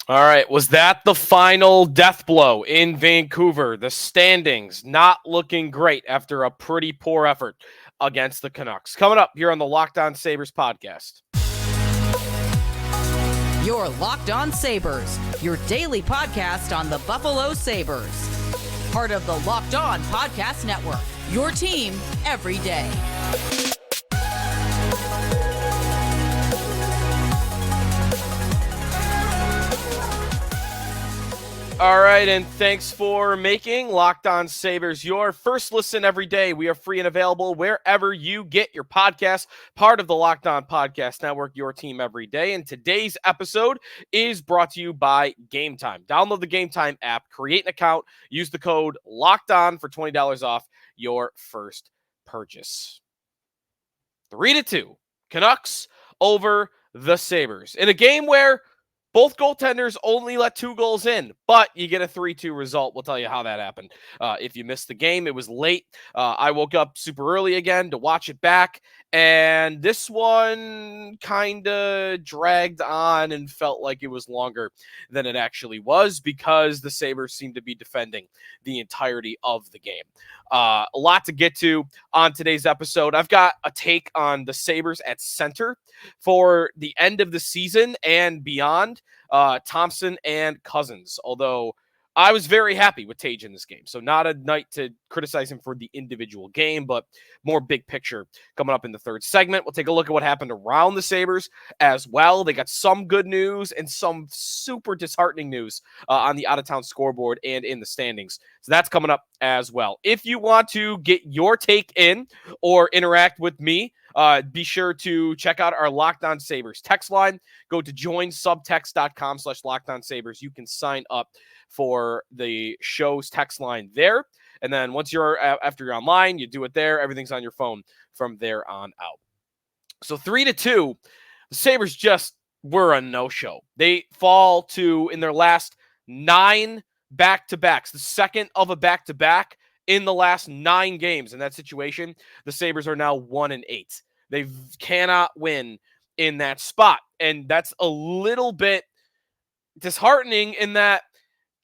All right, was that the final death blow in Vancouver? The standings not looking great after a pretty poor effort against the Canucks. Coming up here on the Locked On Sabres podcast. Your Locked On Sabres, your daily podcast on the Buffalo Sabres. Part of the Locked On Podcast Network, your team every day. All right, and thanks for making Locked On Sabres your first listen every day. We are free and available wherever you get your podcasts, part of the Locked On Podcast Network, your team every day. And today's episode is brought to you by Gametime. Download the Gametime app, create an account, use the code Locked On for $20 off your first purchase. 3-2, Canucks over the Sabres in a game where both goaltenders only let 2 goals in, but you get a 3-2 result. We'll tell you how that happened. If you missed the game, it was late. I woke up super early again to watch it back, and this one kind of dragged on and felt like it was longer than it actually was because the Sabres seemed to be defending the entirety of the game. A lot to get to on today's episode. I've got a take on the Sabres at center for the end of the season and beyond. Thompson and Cozens, although I was very happy with Tage in this game. So not a night to criticize him for the individual game, but more big picture coming up in the third segment. We'll take a look at what happened around the Sabres as well. They got some good news and some super disheartening news on the out-of-town scoreboard and in the standings. So that's coming up as well. If you want to get your take in or interact with me, be sure to check out our Locked On Sabres text line. Go to joinsubtext.com/LockedOnSabres. You can sign up for the show's text line there. And then once after you're online, you do it there. Everything's on your phone from there on out. So 3-2, the Sabres just were a no-show. They fall to, in their last 9 back-to-backs, the second of a back-to-back in the last 9 games. In that situation, the Sabres are now 1-8. They cannot win in that spot. And that's a little bit disheartening in that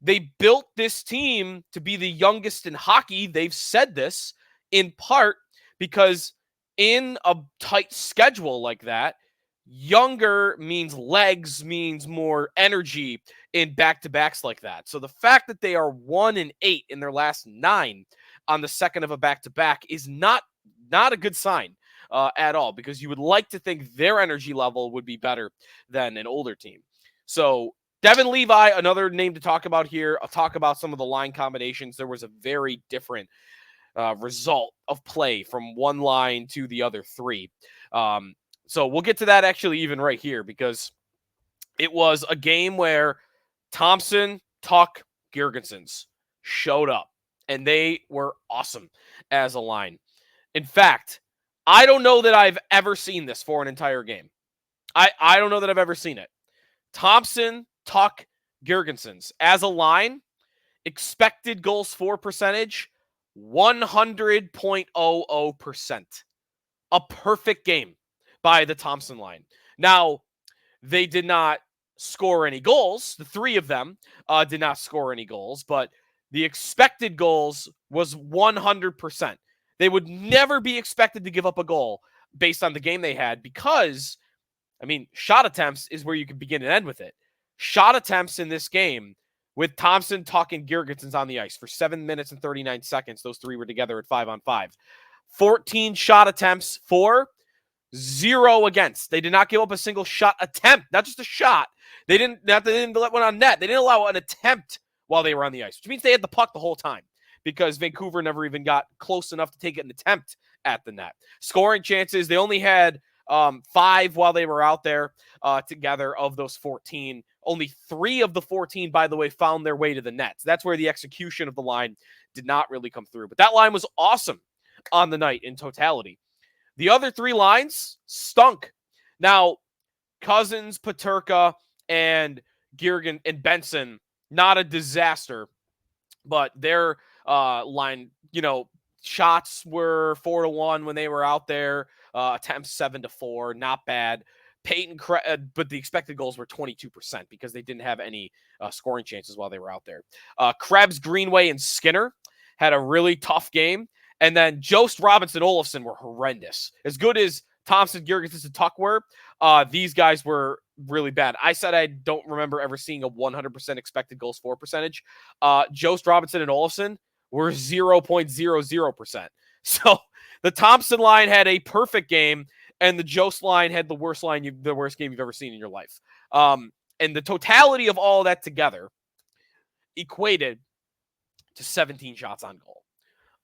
they built this team to be the youngest in hockey. They've said this in part because in a tight schedule like that, younger means legs, means more energy in back-to-backs like that. So the fact that they are 1-8 in their last 9 on the second of a back-to-back is not a good sign at all, because you would like to think their energy level would be better than an older team. So Devon Levi, another name to talk about here. I'll talk about some of the line combinations. There was a very different result of play from one line to the other 3. So we'll get to that actually even right here, because it was a game where Thompson, Tuch, Girgensons showed up, and they were awesome as a line. In fact, I don't know that I've ever seen this for an entire game. I don't know that I've ever seen it. Thompson, Tuch, Girgensons as a line, expected goals for percentage, 100.00%. A perfect game by the Thompson line. Now, they did not score any goals. The 3 of them did not score any goals, but the expected goals was 100%. They would never be expected to give up a goal based on the game they had because, shot attempts is where you can begin and end with it. Shot attempts in this game with Thompson, Tuch, and Girgensons on the ice for 7 minutes and 39 seconds. Those 3 were together at 5-on-5. 14 shot attempts for 0 against. They did not give up a single shot attempt, not just a shot. They didn't let one on net. They didn't allow an attempt while they were on the ice, which means they had the puck the whole time, because Vancouver never even got close enough to take an attempt at the net. Scoring chances, they only had 5 while they were out there together of those 14. Only 3 of the 14, by the way, found their way to the net. So that's where the execution of the line did not really come through. But that line was awesome on the night in totality. The other 3 lines stunk. Now, Cozens, Peterka, and Girgensons and Benson, not a disaster, but their line, shots were 4-1 when they were out there. Attempts 7-4, not bad. but the expected goals were 22% because they didn't have any scoring chances while they were out there. Krebs, Greenway, and Skinner had a really tough game. And then Jost, Robinson, Olofsson were horrendous. As good as Thompson, Girgensons, and Tuck were, these guys were really bad. I said I don't remember ever seeing a 100% expected goals for percentage. Jost, Robinson, and Olofsson were 0.00%. So the Thompson line had a perfect game, and the Jost line had the worst game you've ever seen in your life. And the totality of all that together equated to 17 shots on goal.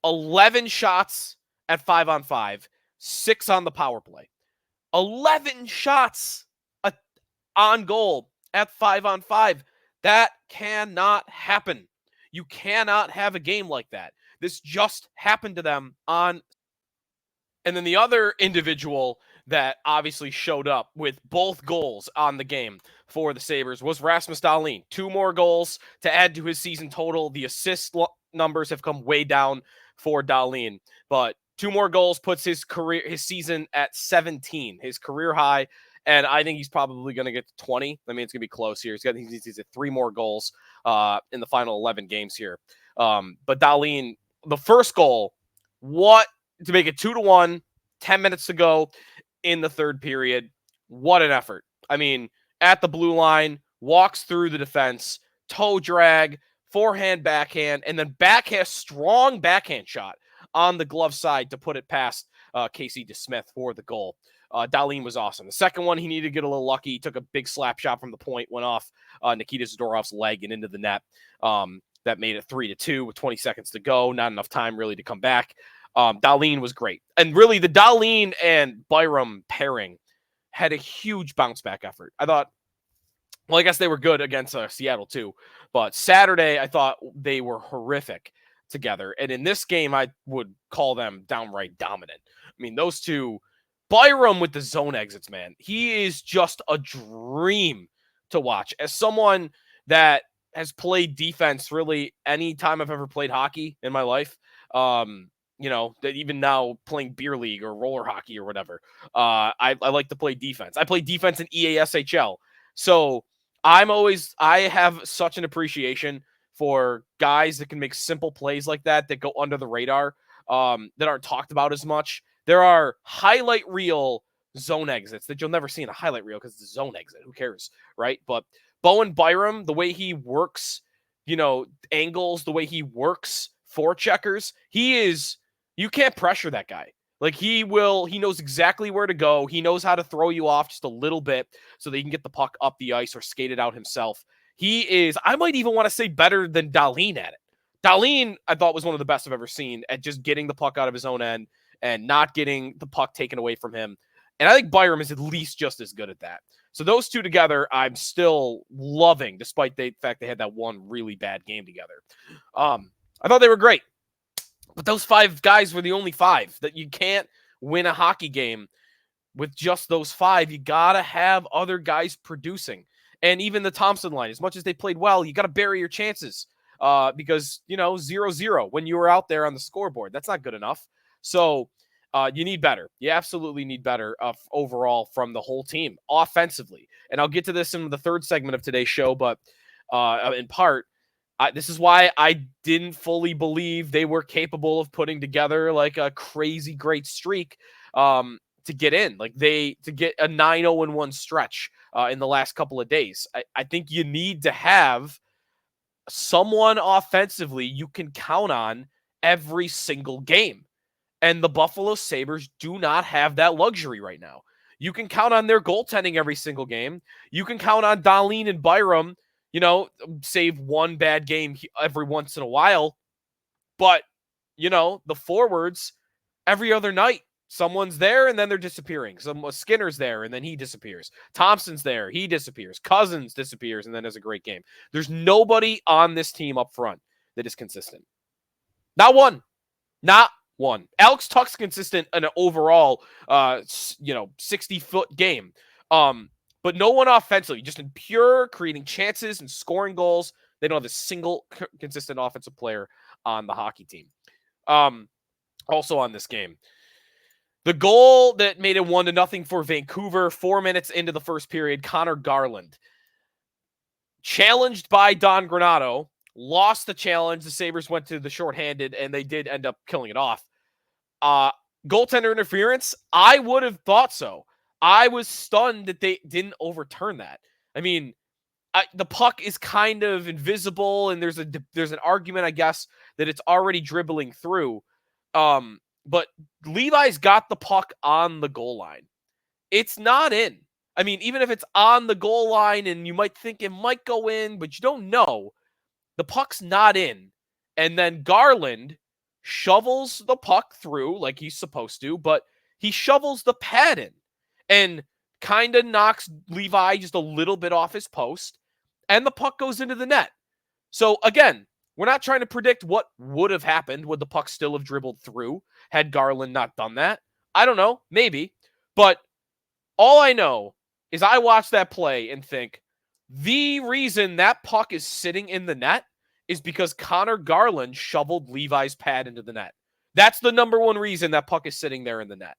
11 shots at 5-on-5, 6 on the power play. 11 shots on goal at 5-on-5. That cannot happen. You cannot have a game like that. This just happened to them on. And then the other individual that obviously showed up with both goals on the game for the Sabres was Rasmus Dahlin. 2 more goals to add to his season total. The assist numbers have come way down for Dahlin, but 2 more goals puts his season at 17, his career high. And I think he's probably going to get to 20. I mean, it's going to be close here. He's at 3 more goals in the final 11 games here. But Dahlin, the first goal, to make it 2-1, 10 minutes to go in the third period. What an effort. I mean, at the blue line, walks through the defense, toe drag, forehand, backhand, and then strong backhand shot on the glove side to put it past Casey DeSmith for the goal. Dahlin was awesome. The second one, he needed to get a little lucky. He took a big slap shot from the point, went off Nikita Zadorov's leg and into the net. That made it 3-2 with 20 seconds to go. Not enough time really to come back. Dahlin was great. And really, the Dahlin and Byram pairing had a huge bounce back effort. I thought, well, I guess they were good against Seattle too. But Saturday, I thought they were horrific together. And in this game, I would call them downright dominant. I mean, those two, Byram with the zone exits, man, he is just a dream to watch. As someone that has played defense really any time I've ever played hockey in my life, that even now playing beer league or roller hockey or whatever, I like to play defense. I play defense in EASHL. So I have such an appreciation for guys that can make simple plays like that go under the radar, that aren't talked about as much. There are highlight reel zone exits that you'll never see in a highlight reel because it's a zone exit. Who cares, right? But Bowen Byram, the way he works, angles, the way he works forecheckers, you can't pressure that guy. Like he knows exactly where to go. He knows how to throw you off just a little bit so that he can get the puck up the ice or skate it out himself. He is, I might even want to say, better than Dahlin at it. Dahlin, I thought, was one of the best I've ever seen at just getting the puck out of his own end and not getting the puck taken away from him. And I think Byram is at least just as good at that. So those two together, I'm still loving, despite the fact they had that one really bad game together. I thought they were great. But those 5 guys were the only 5. That you can't win a hockey game with just those 5. You got to have other guys producing. And even the Thompson line, as much as they played well, you got to bury your chances because, 0-0 when you were out there on the scoreboard. That's not good enough. So you need better. You absolutely need better overall from the whole team offensively. And I'll get to this in the third segment of today's show, but in part, this is why I didn't fully believe they were capable of putting together like a crazy great streak to get in, to get a 9-0-1 stretch in the last couple of days. I think you need to have someone offensively you can count on every single game. And the Buffalo Sabres do not have that luxury right now. You can count on their goaltending every single game. You can count on Dahlin and Byram, save one bad game every once in a while. But, the forwards, every other night, someone's there and then they're disappearing. Skinner's there and then he disappears. Thompson's there, he disappears. Cozens disappears and then has a great game. There's nobody on this team up front that is consistent. Not one. Alex Tuch's consistent in an overall, 60-foot game. But no one offensively, just in pure creating chances and scoring goals. They don't have a single consistent offensive player on the hockey team. Also on this game, The goal that made it 1-0 for Vancouver, 4 minutes into the first period, Connor Garland, challenged by Don Granato, lost the challenge. The Sabres went to the shorthanded, and they did end up killing it off. Goaltender interference? I would have thought so. I was stunned that they didn't overturn that. I mean, the puck is kind of invisible, and there's an argument, I guess, that it's already dribbling through. But Levi's got the puck on the goal line. It's not in. I mean, even if it's on the goal line and you might think it might go in, but you don't know, the puck's not in. And then Garland shovels the puck through like he's supposed to, but he shovels the pad in and kind of knocks Levi just a little bit off his post, and the puck goes into the net. So again, we're not trying to predict what would have happened. Would the puck still have dribbled through had Garland not done that? I don't know. Maybe. But all I know is I watch that play and think the reason that puck is sitting in the net is because Connor Garland shoveled Levi's pad into the net. That's the number one reason that puck is sitting there in the net.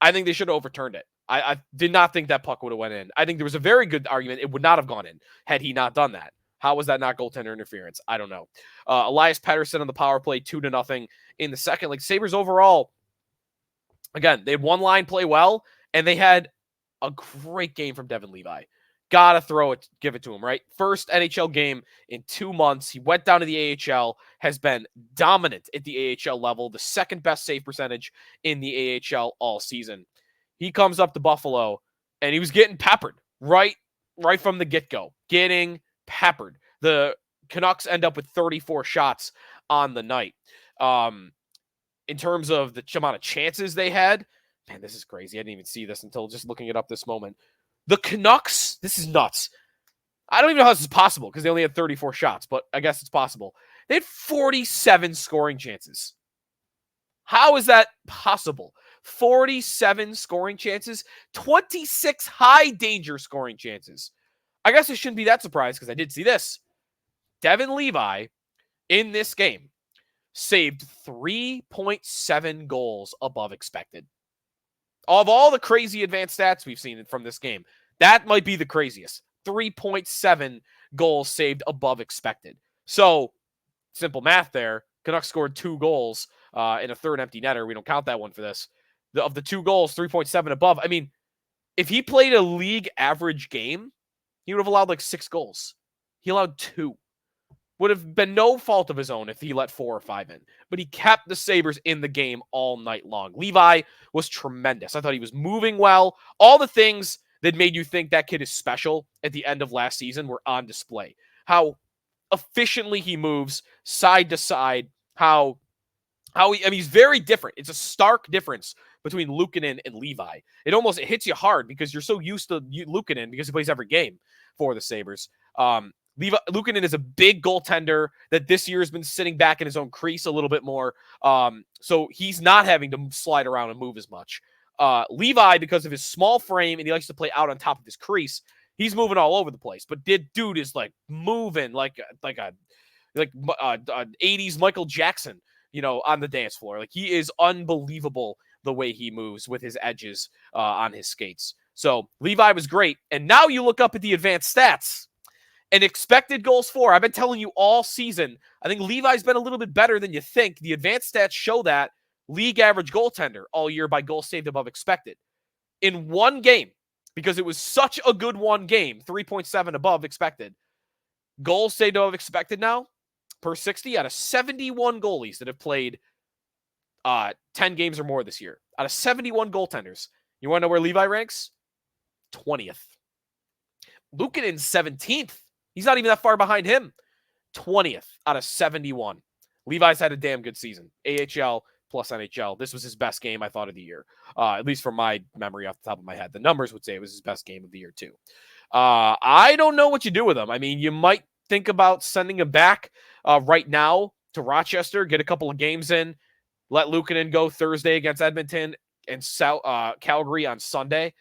I think they should have overturned it. I did not think that puck would have went in. I think there was a very good argument it would not have gone in had he not done that. How was that not goaltender interference? I don't know. Elias Pettersson on the power play, 2-0 in the second. Like, Sabres overall, again, they had one line play well, and they had a great game from Devon Levi. Gotta give it to him, right? First NHL game in 2 months. He went down to the AHL, has been dominant at the AHL level, the second best save percentage in the AHL all season. He comes up to Buffalo, and he was getting peppered right from the get-go. Getting peppered. The Canucks end up with 34 shots on the night. In terms of the amount of chances they had, man, this is crazy. I didn't even see this until just looking it up this moment. The Canucks, this is nuts. I don't even know how this is possible because they only had 34 shots, but I guess it's possible. They had 47 scoring chances. How is that possible? 47 scoring chances, 26 high danger scoring chances. I guess I shouldn't be that surprised because I did see this. Devon Levi in this game saved 3.7 goals above expected. Of all the crazy advanced stats we've seen from this game, that might be the craziest. 3.7 goals saved above expected. So, simple math there. Canucks scored 2 goals in a third empty netter. We don't count that one for this. Of the 2 goals, 3.7 above. I mean, if he played a league average game, he would have allowed like 6 goals. He allowed 2. Would have been no fault of his own if he let 4 or 5 in. But he kept the Sabres in the game all night long. Levi was tremendous. I thought he was moving well. All the things that made you think that kid is special at the end of last season were on display. How efficiently he moves side to side. He's very different. It's a stark difference between Luukkonen and Levi. It hits you hard because you're so used to Luukkonen because he plays every game for the Sabres. Luukkonen is a big goaltender that this year has been sitting back in his own crease a little bit more. So he's not having to slide around and move as much. Levi, because of his small frame and he likes to play out on top of his crease, he's moving all over the place. But dude is like moving like a 80s Michael Jackson, on the dance floor. Like, he is unbelievable the way he moves with his edges on his skates. So Levi was great. And now you look up at the advanced stats. And expected goals for, I've been telling you all season, I think Levi's been a little bit better than you think. The advanced stats show that league average goaltender all year by goals saved above expected. In one game, because it was such a good one game, 3.7 above expected. Goals saved above expected now, per 60 out of 71 goalies that have played 10 games or more this year. Out of 71 goaltenders. You want to know where Levi ranks? 20th. Luukkonen's 17th. He's not even that far behind him. 20th out of 71. Levi's had a damn good season. AHL plus NHL. This was his best game, I thought, of the year. At least from my memory off the top of my head. The numbers would say it was his best game of the year, too. I don't know what you do with him. I mean, you might think about sending him back right now to Rochester, get a couple of games in, let Luukkonen go Thursday against Edmonton and Calgary on Sunday.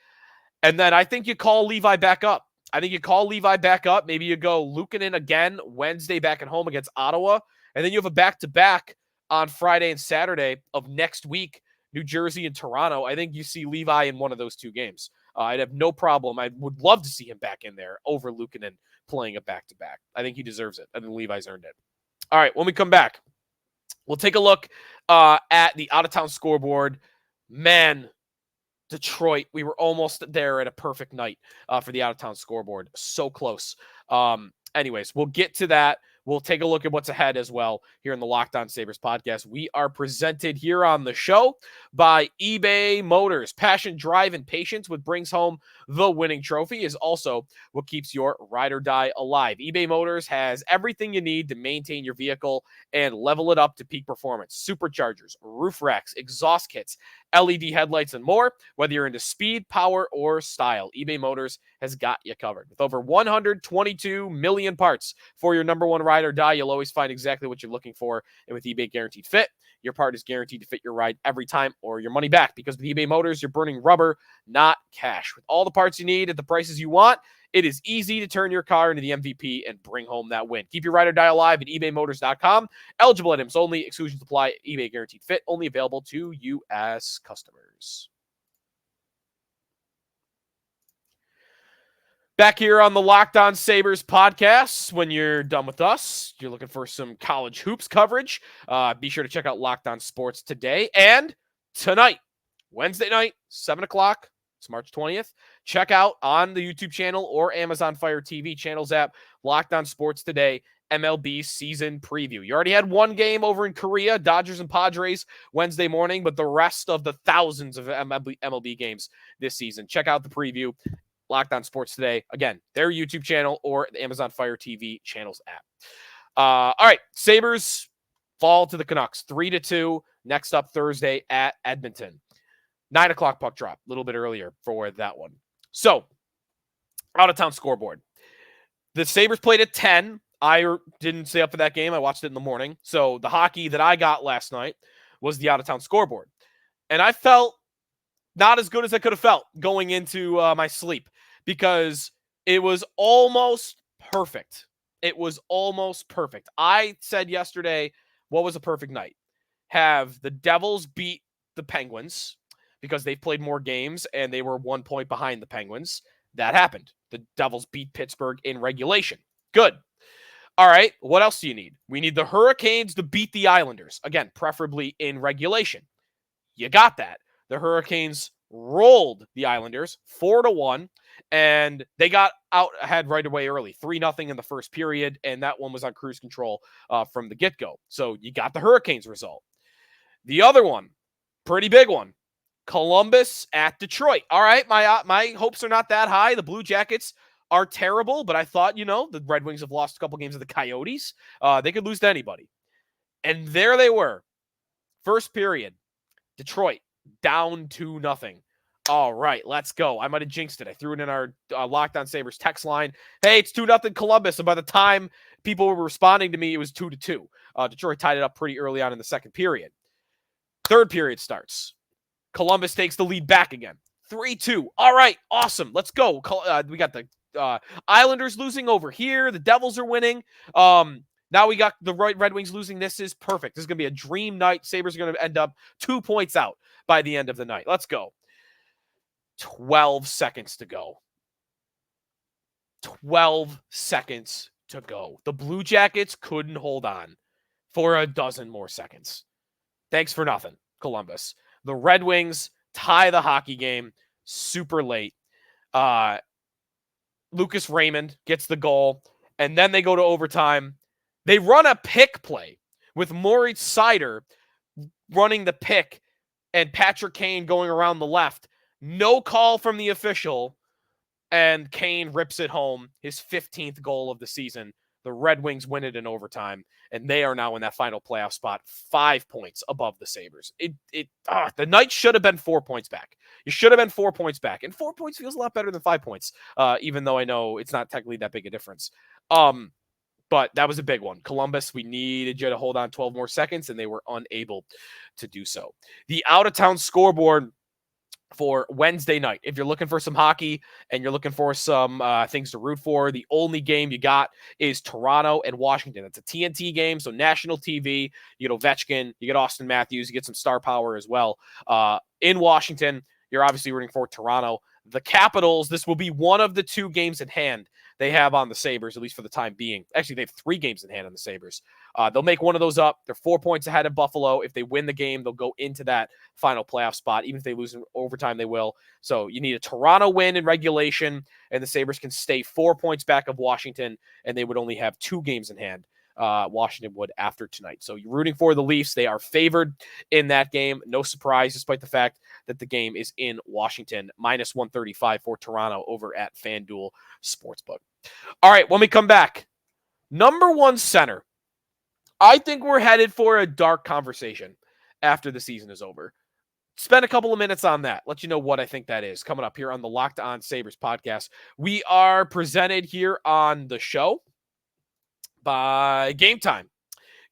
And then I think you call Levi back up. Maybe you go Luukkonen again Wednesday back at home against Ottawa. And then you have a back-to-back on Friday and Saturday of next week New Jersey and Toronto, I think you see Levi in one of those two games. I'd have no problem. I would love to see him back in there over Luukkonen playing a back-to-back. I think he deserves it. I think Levi's earned it. All right, when we come back, we'll take a look at the out-of-town scoreboard. Man, Detroit, we were almost there at a perfect night for the out-of-town scoreboard. So close. Anyways, we'll get to that. We'll take a look at what's ahead as well here in the Locked On Sabres podcast. We are presented here on the show by eBay Motors. Passion, drive, and patience, what brings home the winning trophy, is also what keeps your ride or die alive. eBay Motors has everything you need to maintain your vehicle and level it up to peak performance. Superchargers, roof racks, exhaust kits, LED headlights, and more. Whether you're into speed, power, or style, eBay Motors has got you covered. With over 122 million parts for your number one ride or die, you'll always find exactly what you're looking for. And with eBay Guaranteed Fit, your part is guaranteed to fit your ride every time or your money back. Because with eBay Motors, you're burning rubber, not cash. With all the parts you need at the prices you want, it is easy to turn your car into the MVP and bring home that win. Keep your ride or die alive at ebaymotors.com. Eligible items only. Exclusions apply. eBay Guaranteed Fit. Only available to U.S. customers. Back here on the Locked On Sabres podcast. When you're done with us, you're looking for some college hoops coverage, be sure to check out Locked On Sports today and tonight, Wednesday night, 7 o'clock. It's March 20th. Check out on the YouTube channel or Amazon Fire TV channels app, Locked On Sports Today, MLB season preview. You already had one game over in Korea, Dodgers and Padres, Wednesday morning, but the rest of the thousands of MLB games this season. Check out the preview. Locked On Sports Today. Again, their YouTube channel or the Amazon Fire TV channels app. All right, Sabres fall to the Canucks 3-2. Next up Thursday at Edmonton. 9 o'clock puck drop, a little bit earlier for that one. So, out-of-town scoreboard. The Sabres played at 10. I didn't stay up for that game. I watched it in the morning. So, the hockey that I got last night was the out-of-town scoreboard. And I felt not as good as I could have felt going into my sleep because it was almost perfect. It was almost perfect. I said yesterday, what was a perfect night? Have the Devils beat the Penguins because they've played more games and they were 1 point behind the Penguins. That happened. The Devils beat Pittsburgh in regulation. Good. All right, what else do you need? We need the Hurricanes to beat the Islanders. Again, preferably in regulation. You got that. The Hurricanes rolled the Islanders 4-1, and they got out ahead right away early, 3-0 in the first period, and that one was on cruise control from the get-go. So you got the Hurricanes result. The other one, pretty big one, Columbus at Detroit. All right, my hopes are not that high. The Blue Jackets are terrible, but I thought, the Red Wings have lost a couple games to the Coyotes. They could lose to anybody. And there they were. First period, Detroit down 2-0. All right, let's go. I might have jinxed it. I threw it in our Locked On Sabres text line. Hey, it's 2-0 Columbus. And by the time people were responding to me, it was 2-2. Detroit tied it up pretty early on in the second period. Third period starts. Columbus takes the lead back again. 3-2. All right, awesome. Let's go. We got the Islanders losing over here. The Devils are winning. Now we got the Red Wings losing. This is perfect. This is going to be a dream night. Sabres are going to end up 2 points out by the end of the night. Let's go. 12 seconds to go. 12 seconds to go. The Blue Jackets couldn't hold on for a dozen more seconds. Thanks for nothing, Columbus. The Red Wings tie the hockey game super late. Lucas Raymond gets the goal, and then they go to overtime. They run a pick play with Moritz Seider running the pick and Patrick Kane going around the left. No call from the official, and Kane rips it home, his 15th goal of the season. The Red Wings win it in overtime, and they are now in that final playoff spot, 5 points above the Sabres. The night should have been 4 points back. You should have been 4 points back, and 4 points feels a lot better than 5 points, even though I know it's not technically that big a difference. But that was a big one. Columbus, we needed you to hold on 12 more seconds, and they were unable to do so. The out-of-town scoreboard for Wednesday night. If you're looking for some hockey and you're looking for some things to root for, the only game you got is Toronto and Washington. It's a TNT game, so national TV. You get Ovechkin, you get Austin Matthews, you get some star power as well. In Washington, you're obviously rooting for Toronto. The Capitals, this will be one of the 2 games in hand they have on the Sabres, at least for the time being. Actually, they have 3 games in hand on the Sabres. They'll make one of those up. They're 4 points ahead of Buffalo. If they win the game, they'll go into that final playoff spot. Even if they lose in overtime, they will. So you need a Toronto win in regulation, and the Sabres can stay 4 points back of Washington, and they would only have 2 games in hand. Washington would after tonight. So you're rooting for the Leafs. They are favored in that game. No surprise, despite the fact that the game is in Washington. Minus 135 for Toronto over at FanDuel Sportsbook. All right, when we come back, number 1 center. I think we're headed for a dark conversation after the season is over. Spend a couple of minutes on that. Let you know what I think that is coming up here on the Locked On Sabres podcast. We are presented here on the show by Gametime.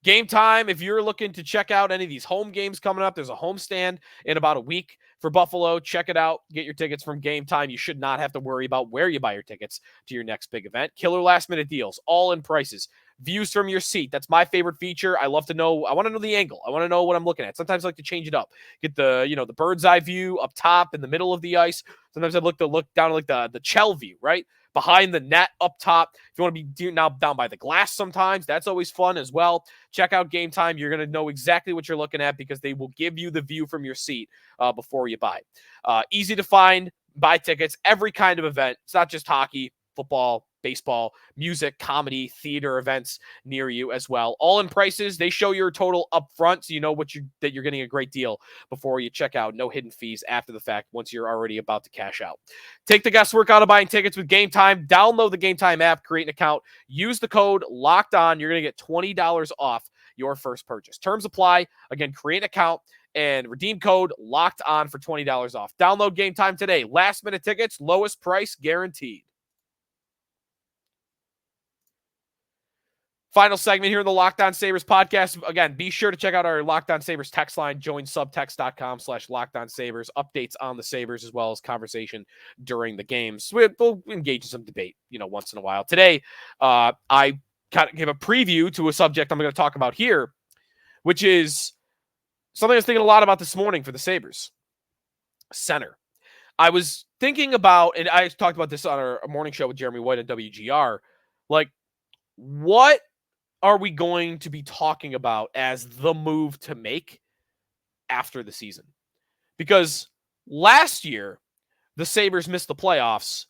Gametime, if you're looking to check out any of these home games coming up, there's a homestand in about a week for Buffalo. Check it out. Get your tickets from Gametime. You should not have to worry about where you buy your tickets to your next big event. Killer last-minute deals, all-in prices, views from your seat. That's my favorite feature. I love to know. I want to know the angle. I want to know what I'm looking at. Sometimes I like to change it up. Get the bird's eye view up top in the middle of the ice. Sometimes I look down like the Chell view, right? Behind the net up top. If you want to be now down by the glass sometimes, that's always fun as well. Check out Gametime. You're going to know exactly what you're looking at because they will give you the view from your seat before you buy. Easy to find, buy tickets, every kind of event. It's not just hockey, football, baseball, music, comedy, theater events near you as well. All in prices. They show your total up front so you know that you're getting a great deal before you check out. No hidden fees after the fact once you're already about to cash out. Take the guesswork out of buying tickets with Gametime. Download the Gametime app, create an account, use the code LOCKEDON. You're going to get $20 off your first purchase. Terms apply. Again, create an account and redeem code LOCKEDON for $20 off. Download Gametime today. Last minute tickets, lowest price guaranteed. Final segment here in the Locked On Sabres podcast. Again, be sure to check out our Locked On Sabres text line. Join subtext.com/LockedOnSabres. Updates on the Sabres as well as conversation during the games. We'll engage in some debate, once in a while. Today, I kind of give a preview to a subject I'm going to talk about here, which is something I was thinking a lot about this morning for the Sabres. Center. I was thinking about, and I talked about this on our morning show with Jeremy White at WGR, what are we going to be talking about as the move to make after the season? Because last year, the Sabres missed the playoffs,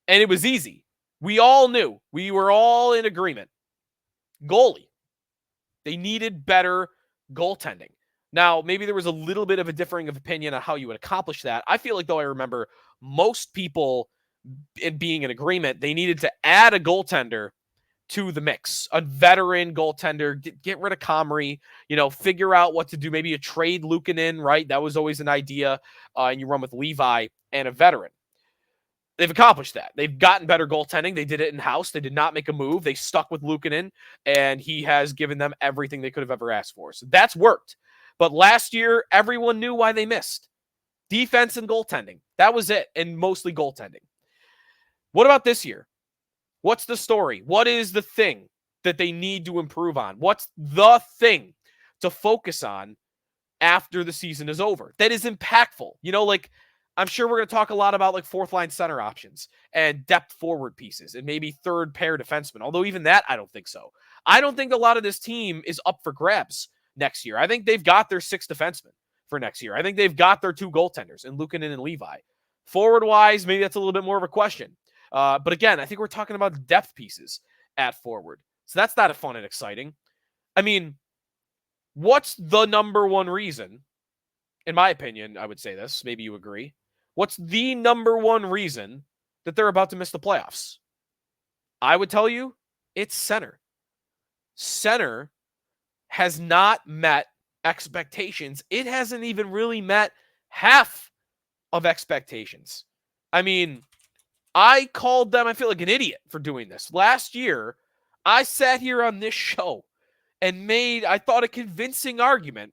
and it was easy. We all knew. We were all in agreement. Goalie. They needed better goaltending. Now, maybe there was a little bit of a differing of opinion on how you would accomplish that. I feel like, though, I remember most people being in agreement, they needed to add a goaltender to the mix, a veteran goaltender, get rid of Comrie, figure out what to do. Maybe a trade Luukkonen, right? That was always an idea. And you run with Levi and a veteran. They've accomplished that. They've gotten better goaltending. They did it in-house. They did not make a move. They stuck with Luukkonen, and he has given them everything they could have ever asked for. So that's worked. But last year, everyone knew why they missed. Defense and goaltending. That was it, and mostly goaltending. What about this year? What's the story? What is the thing that they need to improve on? What's the thing to focus on after the season is over that is impactful? I'm sure we're going to talk a lot about fourth line center options and depth forward pieces and maybe third pair defensemen. Although even that, I don't think so. I don't think a lot of this team is up for grabs next year. I think they've got their 6 defensemen for next year. I think they've got their 2 goaltenders in Luukkonen and Levi. Forward wise, maybe that's a little bit more of a question. But again, I think we're talking about depth pieces at forward. So that's not fun and exciting. I mean, what's the number one reason? In my opinion, I would say this. Maybe you agree. What's the number one reason that they're about to miss the playoffs? I would tell you it's center. Center has not met expectations. It hasn't even really met half of expectations. I mean, I called them, I feel like an idiot for doing this. Last year, I sat here on this show and I thought, a convincing argument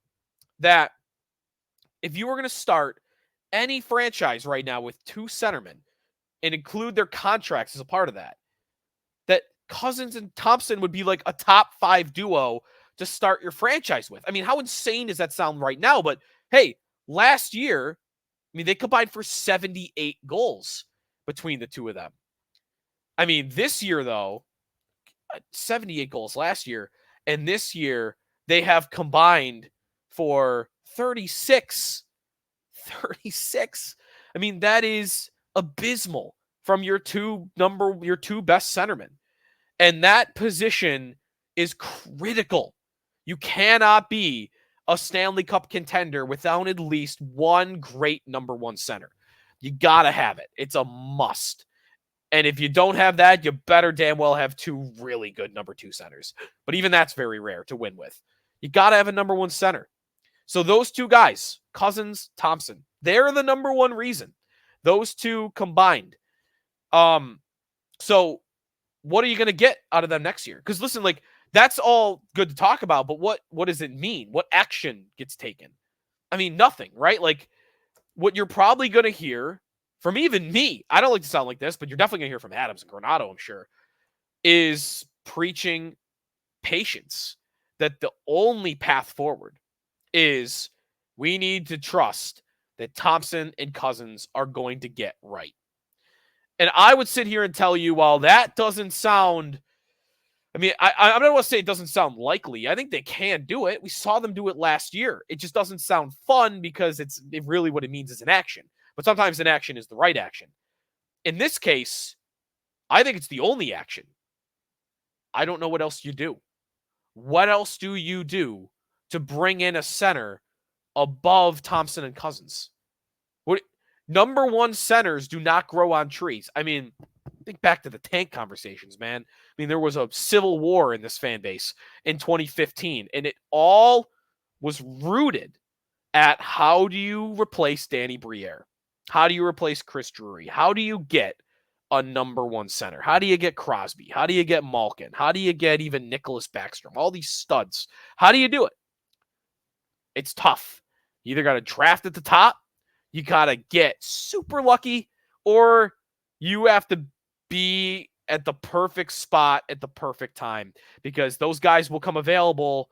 that if you were going to start any franchise right now with 2 centermen and include their contracts as a part of that, that Cozens and Thompson would be like a top 5 duo to start your franchise with. I mean, how insane does that sound right now? But hey, last year, I mean, they combined for 78 goals between the two of them. I mean, this year, though, 78 goals last year, and this year they have combined for 36. 36. I mean, that is abysmal from your two best centermen. And that position is critical. You cannot be a Stanley Cup contender without at least one great number one center. You got to have it. It's a must. And if you don't have that, you better damn well have 2 really good number 2 centers. But even that's very rare to win with. You got to have a number 1 center. So those 2 guys, Cozens, Thompson, they're the number 1 reason. Those 2 combined. So what are you going to get out of them next year? Because listen, like, that's all good to talk about, but what does it mean? What action gets taken? I mean, nothing, right? Like, what you're probably going to hear from even me, I don't like to sound like this, but you're definitely going to hear from Adams and Granato, I'm sure, is preaching patience. That the only path forward is we need to trust that Thompson and Cozens are going to get right. And I would sit here and tell you, while that doesn't sound, I mean, I don't want to say it doesn't sound likely. I think they can do it. We saw them do it last year. It just doesn't sound fun because it really what it means is an action. But sometimes an action is the right action. In this case, I think it's the only action. I don't know what else you do. What else do you do to bring in a center above Thompson and Cozens? What number 1 centers do not grow on trees. I mean, think back to the tank conversations, man. I mean, there was a civil war in this fan base in 2015, and it all was rooted at how do you replace Danny Briere? How do you replace Chris Drury? How do you get a number 1 center? How do you get Crosby? How do you get Malkin? How do you get even Nicholas Backstrom? All these studs. How do you do it? It's tough. You either got to draft at the top, you got to get super lucky, or you have to be at the perfect spot at the perfect time, because those guys will come available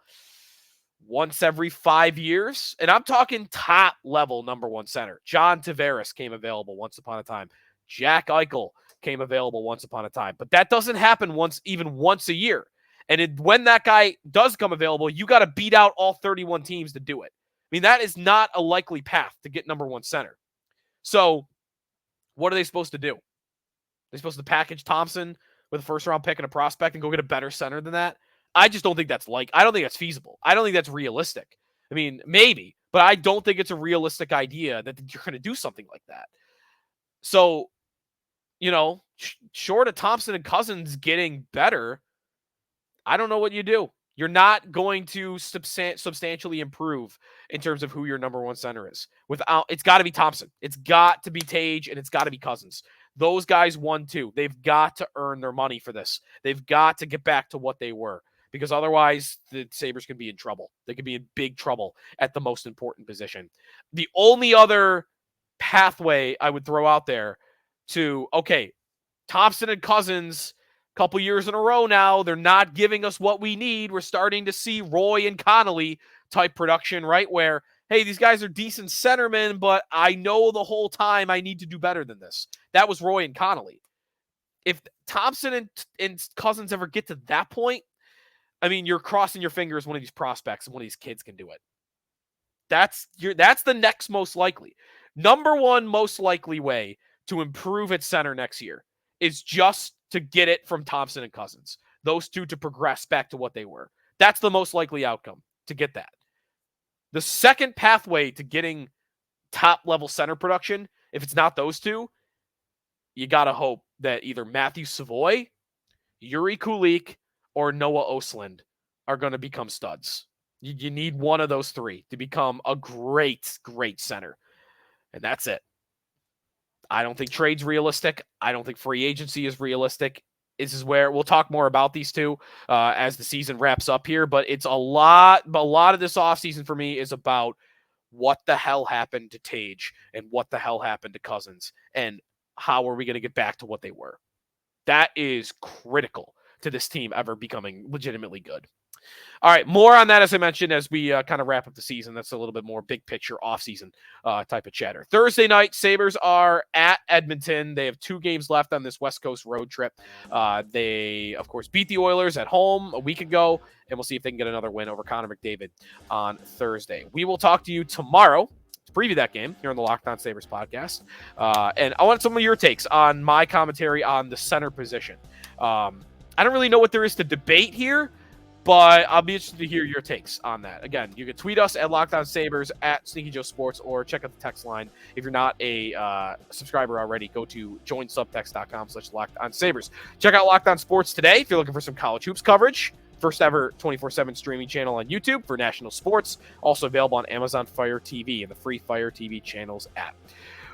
once every 5 years. And I'm talking top level number 1 center. John Tavares came available once upon a time. Jack Eichel came available once upon a time. But that doesn't happen once a year. And when that guy does come available, you got to beat out all 31 teams to do it. I mean, that is not a likely path to get number 1 center. So what are they supposed to do? They're supposed to package Thompson with a first-round pick and a prospect and go get a better center than that? I just don't think I don't think that's feasible. I don't think that's realistic. I mean, maybe, but I don't think it's a realistic idea that you're going to do something like that. So, you know, short of Thompson and Cozens getting better, I don't know what you do. You're not going to substantially improve in terms of who your number 1 center is. It's got to be Thompson. It's got to be Tage, and it's got to be Cozens. Those guys won too. They've got to earn their money for this. They've got to get back to what they were, because otherwise the Sabres can be in trouble. They could be in big trouble at the most important position. The only other pathway I would throw out there to, okay, Thompson and Cozens, couple years in a row now, they're not giving us what we need. We're starting to see Roy and Connolly type production, right? Where, hey, these guys are decent centermen, but I know the whole time I need to do better than this. That was Roy and Connolly. If Thompson and Cozens ever get to that point, I mean, you're crossing your fingers one of these prospects and one of these kids can do it. That's the next most likely. Number 1 most likely way to improve at center next year is just to get it from Thompson and Cozens. Those 2 to progress back to what they were. That's the most likely outcome to get that. The second pathway to getting top-level center production, if it's not those 2, you got to hope that either Matthew Savoy, Yuri Kulik, or Noah Ostlund are going to become studs. You need one of those 3 to become a great, great center. And that's it. I don't think trade's realistic. I don't think free agency is realistic. This is where we'll talk more about these 2 as the season wraps up here. But it's a lot of this offseason for me is about what the hell happened to Tage and what the hell happened to Cozens, and how are we going to get back to what they were? That is critical to this team ever becoming legitimately good. All right, more on that, as I mentioned, as we kind of wrap up the season. That's a little bit more big picture off-season type of chatter. Thursday night, Sabres are at Edmonton. They have 2 games left on this West Coast road trip. They, of course, beat the Oilers at home a week ago, and we'll see if they can get another win over Connor McDavid on Thursday. We will talk to you tomorrow to preview that game here on the Locked On Sabres podcast. And I want some of your takes on my commentary on the center position. I don't really know what there is to debate here, but I'll be interested to hear your takes on that. Again, you can tweet us at Locked On Sabres, at Sneaky Joe Sports, or check out the text line. If you're not a subscriber already, go to joinsubtext.com/LockedOnSabres. Check out Locked On Sports today if you're looking for some college hoops coverage. First ever 24/7 streaming channel on YouTube for national sports. Also available on Amazon Fire TV and the free Fire TV channels app.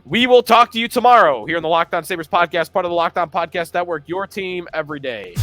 We will talk to you tomorrow here on the Locked On Sabres podcast, part of the Locked On Podcast Network, your team every day.